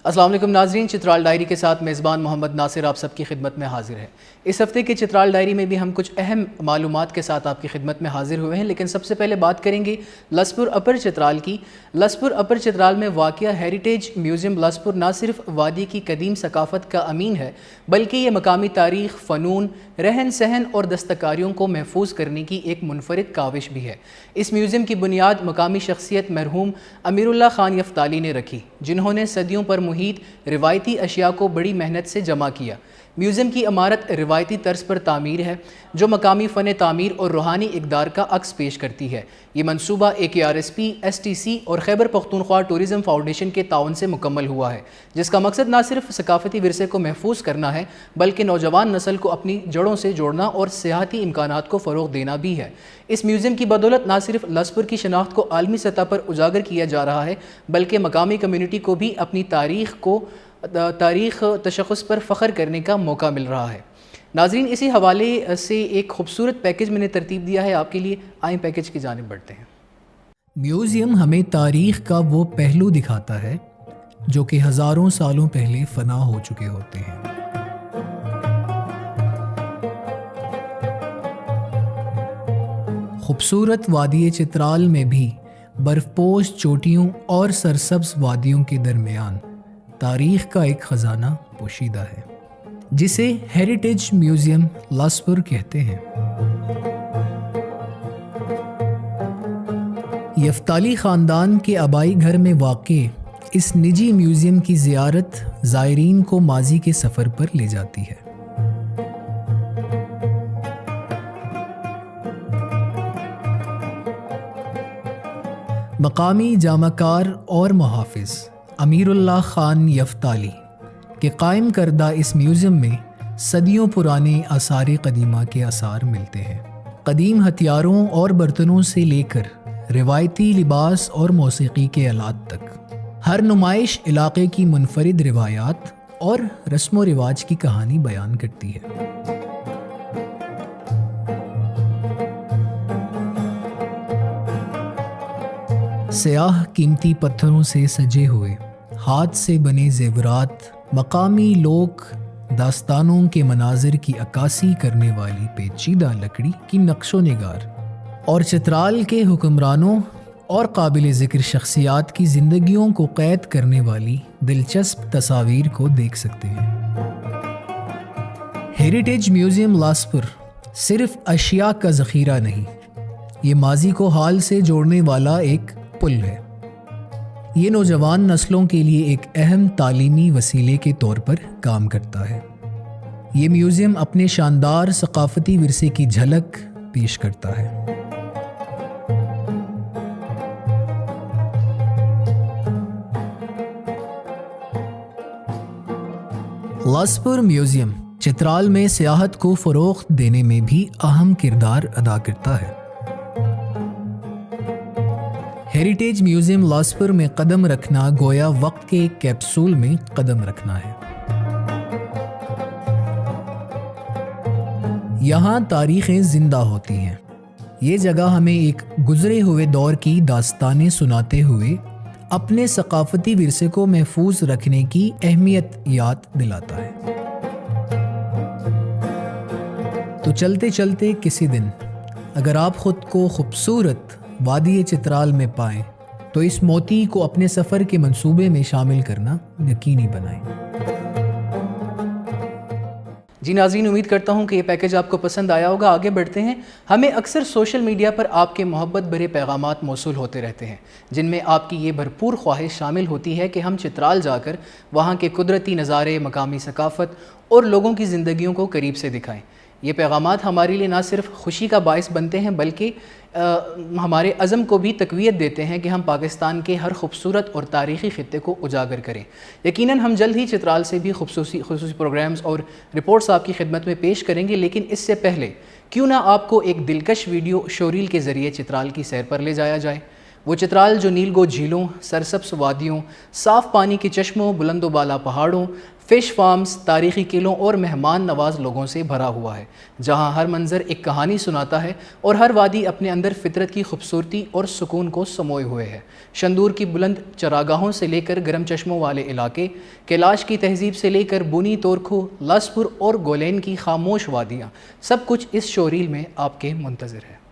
السلام علیکم ناظرین، چترال ڈائری کے ساتھ میزبان محمد ناصر آپ سب کی خدمت میں حاضر ہے۔ اس ہفتے کے چترال ڈائری میں بھی ہم کچھ اہم معلومات کے ساتھ آپ کی خدمت میں حاضر ہوئے ہیں، لیکن سب سے پہلے بات کریں گے لسپور اپر چترال کی۔ لسپور اپر چترال میں واقع ہیریٹیج میوزیم لسپور نہ صرف وادی کی قدیم ثقافت کا امین ہے، بلکہ یہ مقامی تاریخ، فنون، رہن سہن اور دستکاریوں کو محفوظ کرنے کی ایک منفرد کاوش بھی ہے۔ اس میوزیم کی بنیاد مقامی شخصیت مرحوم امیر اللہ خان یفتالی نے رکھی، جنہوں نے صدیوں پر محیط روایتی اشیاء کو بڑی محنت سے جمع کیا۔ میوزیم کی عمارت روایتی طرز پر تعمیر ہے، جو مقامی فن تعمیر اور روحانی اقدار کا عکس پیش کرتی ہے۔ یہ منصوبہ AKRSP، STC اور خیبر پختونخوا ٹورزم فاؤنڈیشن کے تعاون سے مکمل ہوا ہے، جس کا مقصد نہ صرف ثقافتی ورثے کو محفوظ کرنا ہے، بلکہ نوجوان نسل کو اپنی جڑوں سے جوڑنا اور سیاحتی امکانات کو فروغ دینا بھی ہے۔ اس میوزیم کی بدولت نہ صرف لسپور کی شناخت کو عالمی سطح پر اجاگر کیا جا رہا ہے، بلکہ مقامی کمیونٹی کو بھی اپنی تاریخ تشخص پر فخر کرنے کا موقع مل رہا ہے۔ ناظرین، اسی حوالے سے ایک خوبصورت پیکج میں نے ترتیب دیا ہے آپ کے لیے، آئیں پیکج کی جانب بڑھتے ہیں۔ میوزیم ہمیں تاریخ کا وہ پہلو دکھاتا ہے جو کہ ہزاروں سالوں پہلے فنا ہو چکے ہوتے ہیں۔ خوبصورت وادی چترال میں بھی برف پوش چوٹیوں اور سرسبز وادیوں کے درمیان تاریخ کا ایک خزانہ پوشیدہ ہے، جسے ہیریٹیج میوزیم لسپور کہتے ہیں۔ یفتالی خاندان کے آبائی گھر میں واقع اس نجی میوزیم کی زیارت زائرین کو ماضی کے سفر پر لے جاتی ہے۔ مقامی جامہ کار اور محافظ امیر اللہ خان یفتالی کے قائم کردہ اس میوزیم میں صدیوں پرانے آثار قدیمہ کے آثار ملتے ہیں۔ قدیم ہتھیاروں اور برتنوں سے لے کر روایتی لباس اور موسیقی کے آلات تک، ہر نمائش علاقے کی منفرد روایات اور رسم و رواج کی کہانی بیان کرتی ہے۔ سیاہ قیمتی پتھروں سے سجے ہوئے ہاتھ سے بنے زیورات، مقامی لوک داستانوں کے مناظر کی عکاسی کرنے والی پیچیدہ لکڑی کی نقش و نگار، اور چترال کے حکمرانوں اور قابل ذکر شخصیات کی زندگیوں کو قید کرنے والی دلچسپ تصاویر کو دیکھ سکتے ہیں۔ ہیریٹیج میوزیم لسپور صرف اشیاء کا ذخیرہ نہیں، یہ ماضی کو حال سے جوڑنے والا ایک پل ہے۔ یہ نوجوان نسلوں کے لیے ایک اہم تعلیمی وسیلے کے طور پر کام کرتا ہے۔ یہ میوزیم اپنے شاندار ثقافتی ورثے کی جھلک پیش کرتا ہے۔ لسپور میوزیم چترال میں سیاحت کو فروغ دینے میں بھی اہم کردار ادا کرتا ہے۔ ہیریٹیج میوزیم لسپور میں قدم رکھنا گویا وقت کے ایک کیپسول میں قدم رکھنا ہے۔ یہاں تاریخیں زندہ ہوتی ہیں۔ یہ جگہ ہمیں ایک گزرے ہوئے دور کی داستانیں سناتے ہوئے اپنے ثقافتی ورثے کو محفوظ رکھنے کی اہمیت یاد دلاتا ہے۔ تو چلتے چلتے کسی دن اگر آپ خود کو خوبصورت وادی چترال میں پائیں تو اس موتی کو اپنے سفر کے منصوبے میں شامل کرنا یقینی بنائیں۔ جی ناظرین، امید کرتا ہوں کہ یہ پیکج آپ کو پسند آیا ہوگا۔ آگے بڑھتے ہیں۔ ہمیں اکثر سوشل میڈیا پر آپ کے محبت بھرے پیغامات موصول ہوتے رہتے ہیں، جن میں آپ کی یہ بھرپور خواہش شامل ہوتی ہے کہ ہم چترال جا کر وہاں کے قدرتی نظارے، مقامی ثقافت اور لوگوں کی زندگیوں کو قریب سے دکھائیں۔ یہ پیغامات ہمارے لیے نہ صرف خوشی کا باعث بنتے ہیں، بلکہ ہمارے عزم کو بھی تقویت دیتے ہیں کہ ہم پاکستان کے ہر خوبصورت اور تاریخی خطے کو اجاگر کریں۔ یقیناً ہم جلد ہی چترال سے بھی خصوصی پروگرامز اور رپورٹس آپ کی خدمت میں پیش کریں گے، لیکن اس سے پہلے کیوں نہ آپ کو ایک دلکش ویڈیو شوریل کے ذریعے چترال کی سیر پر لے جایا جائے۔ وہ چترال جو نیل گو جھیلوں، سرسبز وادیوں، صاف پانی کے چشموں، بلند و بالا پہاڑوں، فش فارمز، تاریخی قلعوں اور مہمان نواز لوگوں سے بھرا ہوا ہے، جہاں ہر منظر ایک کہانی سناتا ہے اور ہر وادی اپنے اندر فطرت کی خوبصورتی اور سکون کو سموئے ہوئے ہے۔ شندور کی بلند چراگاہوں سے لے کر گرم چشموں والے علاقے، کیلاش کی تہذیب سے لے کر بونی تورکھو، لاسپور اور گولین کی خاموش وادیاں، سب کچھ اس شو ریل میں آپ کے منتظر ہے۔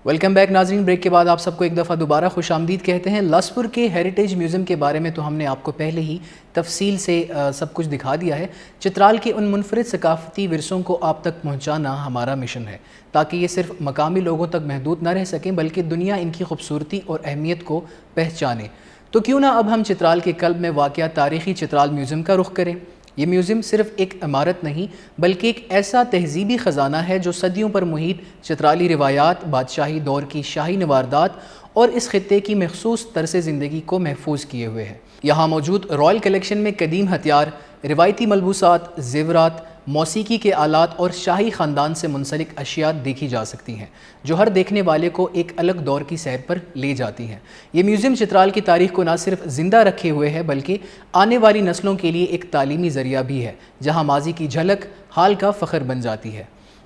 ویلکم بیک ناظرین، بریک کے بعد آپ سب کو ایک دفعہ دوبارہ خوش آمدید کہتے ہیں۔ لاسپور کے ہیریٹیج میوزیم کے بارے میں تو ہم نے آپ کو پہلے ہی تفصیل سے سب کچھ دکھا دیا ہے۔ چترال کے ان منفرد ثقافتی ورثوں کو آپ تک پہنچانا ہمارا مشن ہے، تاکہ یہ صرف مقامی لوگوں تک محدود نہ رہ سکیں بلکہ دنیا ان کی خوبصورتی اور اہمیت کو پہچانے۔ تو کیوں نہ اب ہم چترال کے قلب میں واقع تاریخی چترال میوزیم کا رخ کریں۔ یہ میوزیم صرف ایک عمارت نہیں بلکہ ایک ایسا تہذیبی خزانہ ہے جو صدیوں پر محیط چترالی روایات، بادشاہی دور کی شاہی نواردات اور اس خطے کی مخصوص طرز زندگی کو محفوظ کیے ہوئے ہے۔ یہاں موجود رائل کلیکشن میں قدیم ہتھیار، روایتی ملبوسات، زیورات، موسیقی کے آلات اور شاہی خاندان سے منسلک اشیاء دیکھی جا سکتی ہیں، جو ہر دیکھنے والے کو ایک الگ دور کی سیر پر لے جاتی ہیں۔ یہ میوزیم چترال کی تاریخ کو نہ صرف زندہ رکھے ہوئے ہے بلکہ آنے والی نسلوں کے لیے ایک تعلیمی ذریعہ بھی ہے، جہاں ماضی کی جھلک حال کا فخر بن جاتی ہے۔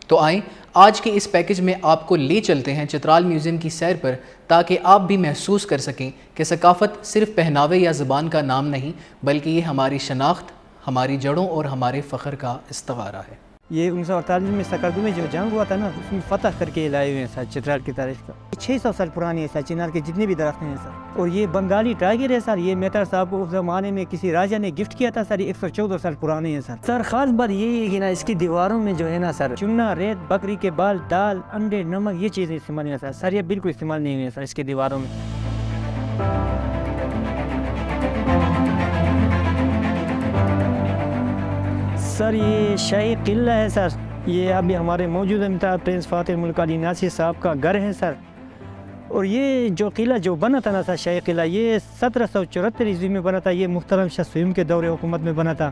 تو آئیں آج کے اس پیکج میں آپ کو لے چلتے ہیں چترال میوزیم کی سیر پر، تاکہ آپ بھی محسوس کر سکیں کہ ثقافت صرف پہناوے یا زبان کا نام نہیں بلکہ یہ ہماری شناخت، ہماری جڑوں اور ہمارے فخر کا استعارہ ہے۔ یہ 1948 میں سکردو میں جو جنگ ہوا تھا نا، اس میں فتح کر کے لائے ہوئے ہیں سر چترال کی تاریخ کا۔ 600 سال پرانی ہے سر چنار کے جتنے بھی درخت ہیں سر، اور یہ بنگالی ٹائیگر ہے سر۔ یہ میتر صاحب کو اس زمانے میں کسی راجہ نے گفٹ کیا تھا سر، یہ 114 سال پرانے ہیں سر۔ خاص بات یہ ہے کہ نا اس کی دیواروں میں جو ہے نا سر، چنا، ریت، بکری کے بال، دال، انڈے، نمک، یہ چیزیں استعمال نہیں ہیں سر۔ یہ بالکل استعمال نہیں ہوئی ہیں سر اس کی دیواروں میں۔ سر یہ شاہی قلعہ ہے سر، یہ ابھی ہمارے موجودہ پرنس فاتح ملک علی ناصر صاحب کا گھر ہے سر۔ اور یہ جو قلعہ جو بنا تھا نا سر، شاہی قلعہ، یہ 1774 عیسوی میں بنا تھا۔ یہ محترم شاہ سوم کے دور حکومت میں بنا تھا۔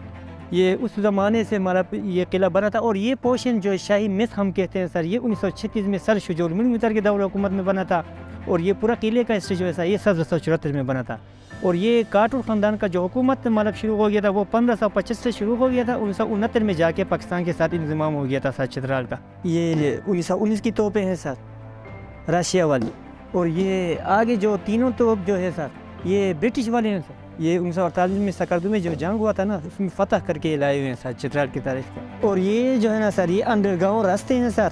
یہ اس زمانے سے ہمارا یہ قلعہ بنا تھا۔ اور یہ پورشن جو شاہی مس ہم کہتے ہیں سر، یہ 1936 میں سر شجاع الملک مصر کے دور حکومت میں بنا تھا۔ اور یہ پورا قلعے کا حصہ جو ہے سر، یہ 1774 میں بنا تھا۔ اور یہ کاٹور خاندان کا جو حکومت مطلب شروع ہو گیا تھا، وہ 1525 سے شروع ہو گیا تھا۔ 1969 میں جا کے پاکستان کے ساتھ انضمام ہو گیا تھا سر چترال کا۔ یہ 1919 کی توپیں ہیں سر، راشیا والی۔ اور یہ آگے جو تینوں توپ جو ہے سر، یہ برٹش والے ہیں سر۔ یہ 1948 میں سکردو میں جو جنگ ہوا تھا نا، اس میں فتح کر کے لائے ہوئے ہیں سر چترال کی تاریخ کا۔ اور یہ جو ہے نا سر، یہ انڈر گراؤنڈ راستے ہیں سر۔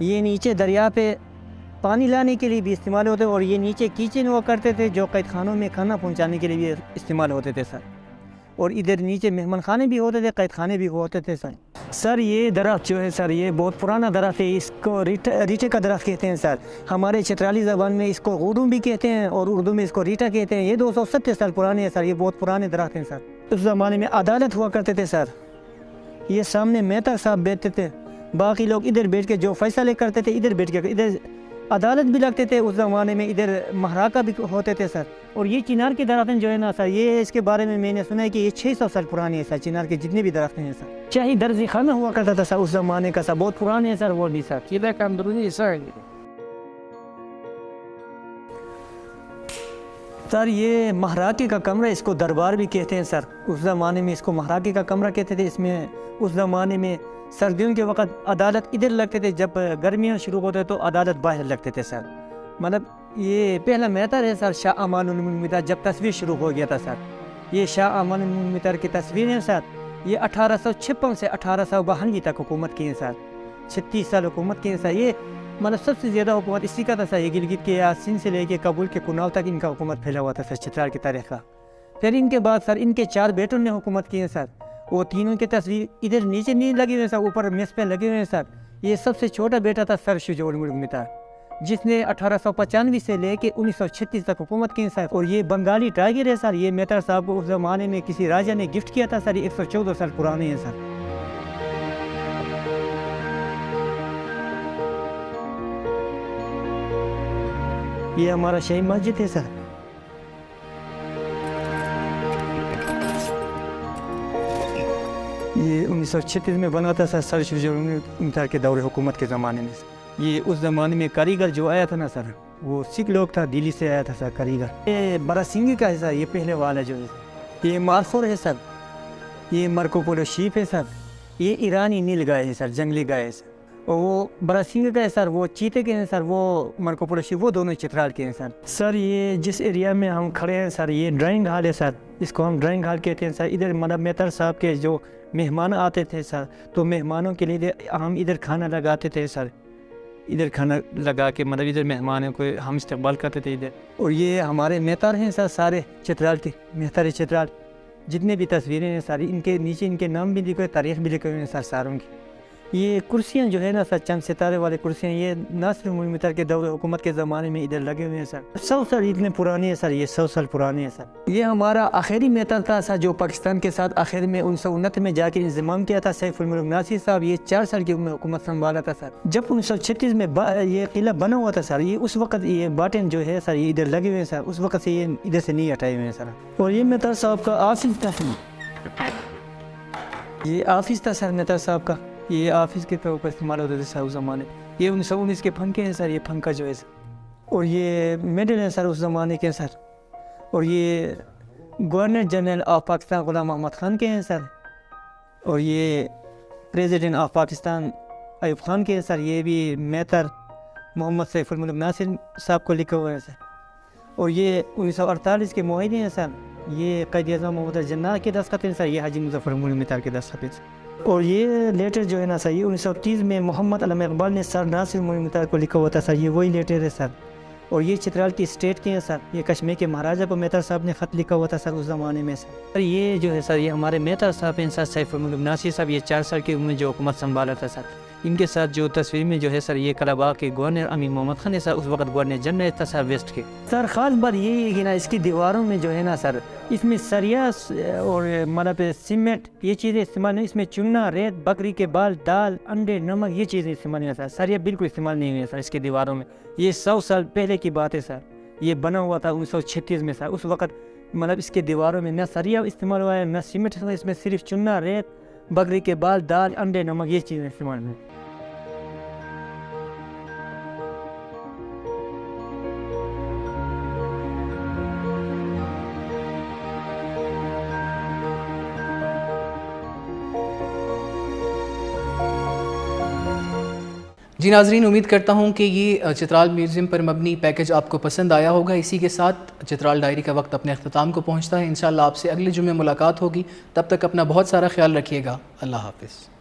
یہ نیچے دریا پہ پانی لانے کے لیے بھی استعمال ہوتے، اور یہ نیچے کچن ہوا کرتے تھے جو قید خانوں میں کھانا پہنچانے کے لیے بھی استعمال ہوتے تھے سر۔ اور ادھر نیچے مہمان خانے بھی ہوتے تھے، قید خانے بھی ہوتے تھے سر۔ سر یہ درخت جو ہے سر، یہ بہت پرانا درخت ہے۔ اس کو ریٹے کا درخت کہتے ہیں سر۔ ہمارے چترالی زبان میں اس کو غوڈوں بھی کہتے ہیں اور اردو میں اس کو ریٹا کہتے ہیں۔ یہ 270 سال پرانے ہیں سر، یہ بہت پرانے درخت ہیں سر۔ اس زمانے میں عدالت ہوا کرتے تھے سر۔ یہ سامنے میتر صاحب بیٹھتے تھے، باقی لوگ ادھر بیٹھ کے جو فیصلے کرتے تھے ادھر بیٹھ کے، ادھر عدالت بھی لگتے تھے اس زمانے میں، ادھر محراقہ بھی ہوتے تھے سر۔ اور یہ چنار کے درخت جو ہے نا سر، یہ اس کے بارے میں نے سنا ہے کہ یہ 600 سال پرانے ہیں سر، چنار کے جتنے بھی درخت ہیں سر۔ شاہی درزی خانہ ہوا کرتا تھا سر اس زمانے کا سر، بہت پرانے ہیں سر وہ بھی سر۔ یہ دیکھ اندرونی سر، یہ محراقے کا کمرہ، اس کو دربار بھی کہتے ہیں سر۔ اس زمانے میں اس کو محراقے کا کمرہ کہتے تھے۔ اس میں اس زمانے میں سردیوں کے وقت عدالت ادھر لگتے تھے، جب گرمیاں شروع ہوتے تو عدالت باہر لگتے تھے سر۔ مطلب یہ پہلا میتر ہے سر، شاہ امان الملک متر، جب تصویر شروع ہو گیا تھا سر۔ یہ شاہ امان الملک متر کی تصویر ہے سر۔ یہ 1856 سے 1852 تک حکومت کی ہے سر، 36 سال حکومت کی ہے سر۔ یہ مطلب سب سے زیادہ حکومت اسی کا تھا سر۔ یہ گلگت کے سندھ سے لے کے کابل کے کناؤ تک ان کا حکومت پھیلا ہوا تھا سر چترال کی تاریخ کا۔ پھر ان کے بعد سر ان کے 4 بیٹوں نے حکومت کی ہے سر۔ وہ تینوں کی تصویر ادھر نیچے نہیں لگی ہوئے سر، اوپر میز پہ لگے ہوئے ہیں سر۔ یہ سب سے چھوٹا بیٹا تھا سر شجاع الملک متر، جس نے 1895 سے لے کے 1936 تک حکومت کی ہے سر۔ اور یہ بنگالی ٹائیگر ہے سر۔ یہ میتر صاحب کو اس زمانے میں کسی راجہ نے گفٹ کیا تھا سر، یہ 114 سال پرانے ہیں سر۔ یہ ہمارا شاہی مسجد ہے سر۔ یہ 1936 میں بنا تھا سر شجاع الملک متر کے دور حکومت کے زمانے میں سر۔ یہ اس زمانے میں کاریگر جو آیا تھا نا سر، وہ سکھ لوگ تھا، دلی سے آیا تھا سر کاریگر۔ یہ برا سنگھی کا ہے سر، یہ پہلے والا جو ہے۔ یہ مارخور ہے سر، یہ مرکوپولو شیپ ہے سر۔ یہ ایرانی نیل گائے ہے سر، جنگلی گائے ہے سر۔ اور وہ برا سنگھ کا ہے سر، وہ چیتے کے ہیں سر، وہ مرکوپولو شیپ، وہ دونوں چترال کے ہیں سر۔ سر یہ جس ایریا میں ہم کھڑے ہیں سر، یہ ڈرائنگ ہال ہے سر، اس کو ہم ڈرائنگ ہال کہتے ہیں سر۔ ادھر مطلب میتر صاحب کے جو مہمان آتے تھے سر، تو مہمانوں کے لیے ہم ادھر کھانا لگاتے تھے سر۔ ادھر کھانا لگا کے مطلب ادھر مہمانوں کو ہم استقبال کرتے تھے ادھر. اور یہ ہمارے میتار ہیں سر سارے چترال کے میتار چترال جتنے بھی تصویریں ہیں ساری ان کے نیچے ان کے نام بھی لکھے ہوئے تاریخ بھی لکھے ہوئے ہیں سر ساروں کی. یہ کرسیاں جو ہے نا سر چند ستارے والے کرسیاں یہ ناصر ملتر کے دور حکومت کے زمانے میں ادھر لگے ہوئے ہیں سر. 100 سال اتنے پرانے ہیں سر, یہ 100 سال پرانے ہیں سر. یہ ہمارا آخری میتار تھا سر جو پاکستان کے ساتھ آخر میں 1969 میں جا کے انضمام کیا تھا سیف الملک ناصر صاحب. یہ 4 سال کی عمر میں حکومت سنبھالا تھا سر. جب 1936 میں یہ قلعہ بنا ہوا تھا سر, یہ اس وقت یہ باٹن جو ہے سر یہ ادھر لگے ہوئے ہیں سر. اس وقت سے یہ ادھر سے نہیں ہٹائے ہوئے ہیں سر. اور یہ میتار صاحب کا آفس تھا, یہ آفس تھا سر میتار صاحب کا. یہ آفس کے طور پر استعمال ہوتے تھے سر اس زمانے. یہ 1919 کے پنکھے ہیں سر, یہ پنکھا جو ہے سر. اور یہ میڈل ہیں سر اس زمانے کے سر. اور یہ governor general of Pakistan Ghulam Muhammad Khan کے ہیں سر. اور یہ پریزیڈنٹ آف پاکستان ایوب خان کے ہیں سر. یہ بھی میتر محمد سیف الملک ناصر صاحب کو لکھے ہوئے ہیں سر. اور یہ 1948 کے معاہدے ہیں سر. یہ قائد اعظم محمد جناح کے دستخط ہیں سر. یہ حاجی مظفر ملتر کے دستخط ہیں سر. اور یہ لیٹر جو ہے نا سر یہ 1930 میں محمد علامہ اقبال نے سر ناصر ملتر کو لکھا ہوا تھا سر. یہ وہی لیٹر ہے سر. اور یہ چترال کی اسٹیٹ کے ہیں سر. یہ کشمیر کے مہاراجہ کو میتر صاحب نے خط لکھا ہوا تھا سر اس زمانے میں سر. یہ جو ہے سر یہ ہمارے میتر صاحب ہیں سر سیف الملک ناصر صاحب. یہ 4 سال کی عمر میں جو حکومت سنبھالا تھا سر. ان کے ساتھ جو تصویر میں جو ہے سر یہ قلعہ باغ کے گورنر امیر محمد خان ہے سر. اس وقت گورنر جنرل تھا سر ویسٹ کے. سر خاص بات یہ ہے کہ نا اس کی دیواروں میں جو ہے نا سر اس میں سریا اور مطلب سیمنٹ یہ چیزیں استعمال نہیں. اس میں چنا, ریت, بکری کے بال, دال, انڈے, نمک یہ چیزیں استعمال نہیں سر. سریا بالکل استعمال نہیں ہوئی سر اس کے دیواروں میں. یہ 100 سال پہلے کی بات ہے سر. یہ بنا ہوا تھا 1936 میں سر. اس وقت مطلب اس کے دیواروں میں نہ سریا استعمال ہوا ہے نہ سیمنٹ. اس میں صرف چنا, ریت, بکری کے بال, دال, انڈے, نمک یہ چیزیں استعمال ہوئی. جی ناظرین, امید کرتا ہوں کہ یہ چترال میوزیم پر مبنی پیکج آپ کو پسند آیا ہوگا. اسی کے ساتھ چترال ڈائری کا وقت اپنے اختتام کو پہنچتا ہے. انشاءاللہ آپ سے اگلے جمعے ملاقات ہوگی. تب تک اپنا بہت سارا خیال رکھیے گا. اللہ حافظ.